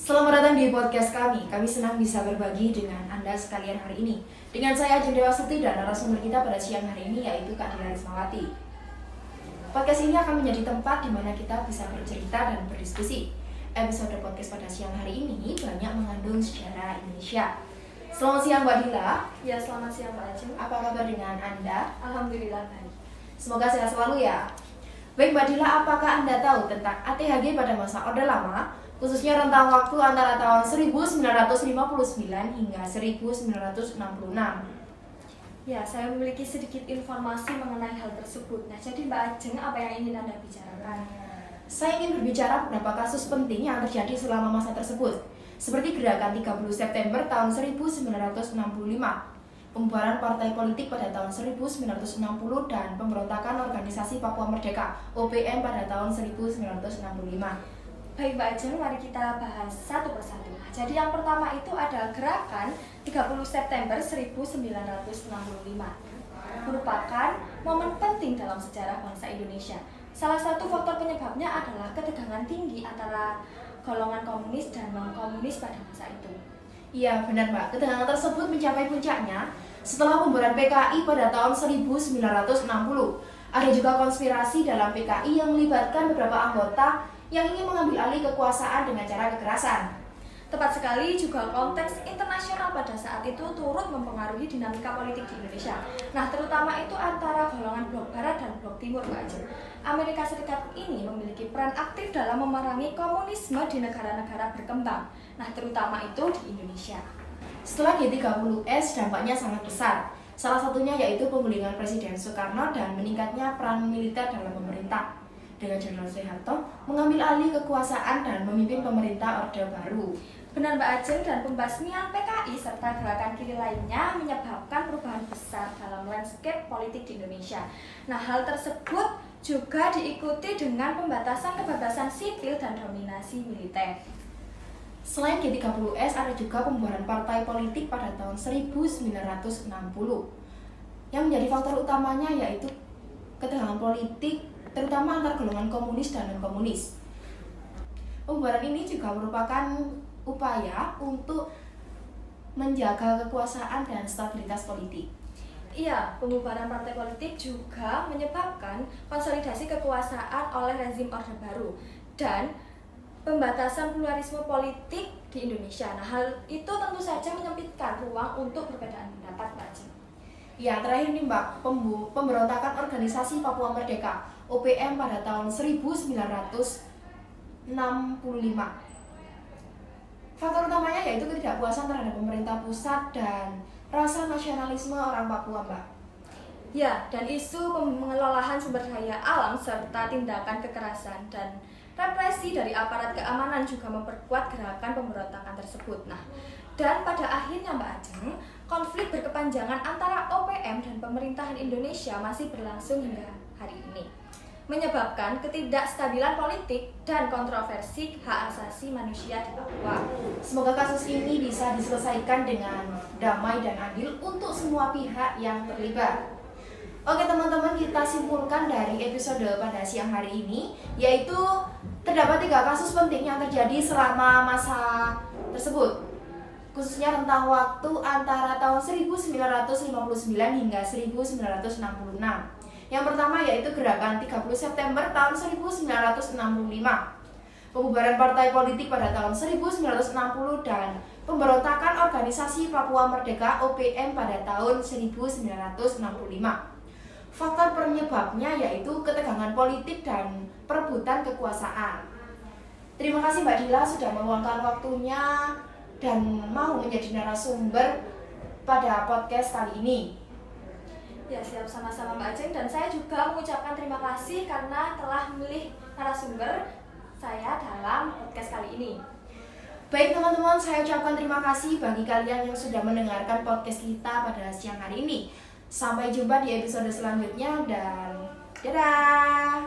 Selamat datang di podcast kami. Kami senang bisa berbagi dengan Anda sekalian hari ini. Dengan saya Ajeng Dewasuti dan narasumber kita pada siang hari ini yaitu Kak Dila Rismawati. Podcast ini akan menjadi tempat di mana kita bisa bercerita dan berdiskusi. Episode podcast pada siang hari ini banyak mengandung sejarah Indonesia. Selamat siang Mbak Dila. Ya, selamat siang Mbak Ajeng. Apa kabar dengan Anda? Alhamdulillah baik. Semoga sehat selalu ya. Baik Mbak Dila, apakah Anda tahu tentang ATHG pada masa Orde Lama? Khususnya rentang waktu antara tahun 1959 hingga 1966. Ya, saya memiliki sedikit informasi mengenai hal tersebut. Nah, jadi Mbak Ajeng, apa yang ingin Anda bicarakan? Saya ingin berbicara beberapa kasus penting yang terjadi selama masa tersebut, seperti gerakan 30 September tahun 1965, pembubaran partai politik pada tahun 1960, dan pemberontakan organisasi Papua Merdeka (OPM) pada tahun 1965. Baik Mbak Ajeng, mari kita bahas satu persatu. Jadi yang pertama itu adalah gerakan 30 September 1965. Merupakan momen penting dalam sejarah bangsa Indonesia. Salah satu faktor penyebabnya adalah ketegangan tinggi antara golongan komunis dan non-komunis pada masa itu. Iya benar Mbak, ketegangan tersebut mencapai puncaknya setelah pembubaran PKI pada tahun 1960. Ada juga konspirasi dalam PKI yang melibatkan beberapa anggota yang ingin mengambil alih kekuasaan dengan cara kekerasan. Tepat sekali, juga konteks internasional pada saat itu turut mempengaruhi dinamika politik di Indonesia. Nah, terutama itu antara golongan blok barat dan blok timur, Mbak Ajeng. Amerika Serikat ini memiliki peran aktif dalam memerangi komunisme di negara-negara berkembang. Nah, terutama itu di Indonesia. Setelah G30S, dampaknya sangat besar. Salah satunya yaitu pembulingan Presiden Soekarno dan meningkatnya peran militer dalam pemerintah, dengan Jenderal Soeharto mengambil alih kekuasaan dan memimpin pemerintah Orde Baru. Benar Mbak Ajeng, dan pembasmian PKI serta gerakan kiri lainnya menyebabkan perubahan besar dalam landscape politik di Indonesia. Nah, hal tersebut juga diikuti dengan pembatasan kebebasan sipil dan dominasi militer. Selain G30S, ada juga pembubaran partai politik pada tahun 1960. Yang menjadi faktor utamanya yaitu ketegangan politik terutama antar golongan komunis dan non-komunis. Pembubaran ini juga merupakan upaya untuk menjaga kekuasaan dan stabilitas politik. Iya, pembubaran partai politik juga menyebabkan konsolidasi kekuasaan oleh rezim Orde Baru dan pembatasan pluralisme politik di Indonesia. Nah, hal itu tentu saja menyempitkan ruang untuk perbedaan pendapat, Mbak Ajeng. Ya, terakhir nih Mbak, pemberontakan organisasi Papua Merdeka (OPM) pada tahun 1965. Faktor utamanya yaitu ketidakpuasan terhadap pemerintah pusat dan rasa nasionalisme orang Papua, Mbak. Ya, dan isu pengelolaan sumber daya alam serta tindakan kekerasan dan represi dari aparat keamanan juga memperkuat gerakan pemberontakan tersebut. Nah, dan pada akhirnya Mbak Ajeng, konflik berkepanjangan antara OPM dan pemerintahan Indonesia masih berlangsung hingga hari ini, menyebabkan ketidakstabilan politik dan kontroversi hak asasi manusia di Papua. Semoga kasus ini bisa diselesaikan dengan damai dan adil untuk semua pihak yang terlibat. Oke teman-teman, kita simpulkan dari episode pada siang hari ini, yaitu terdapat 3 kasus penting yang terjadi selama masa tersebut, khususnya rentang waktu antara tahun 1959 hingga 1966. Yang pertama yaitu gerakan 30 September tahun 1965, pembubaran partai politik pada tahun 1960, dan pemberontakan organisasi Papua Merdeka (OPM) pada tahun 1965. Faktor penyebabnya yaitu ketegangan politik dan perebutan kekuasaan. Terima kasih Mbak Dila sudah meluangkan waktunya dan mau menjadi narasumber pada podcast kali ini. Ya, siap, sama-sama Mbak Ajeng, dan saya juga mengucapkan terima kasih karena telah memilih narasumber saya dalam podcast kali ini. Baik teman-teman, saya ucapkan terima kasih bagi kalian yang sudah mendengarkan podcast kita pada siang hari ini. Sampai jumpa di episode selanjutnya dan dadah!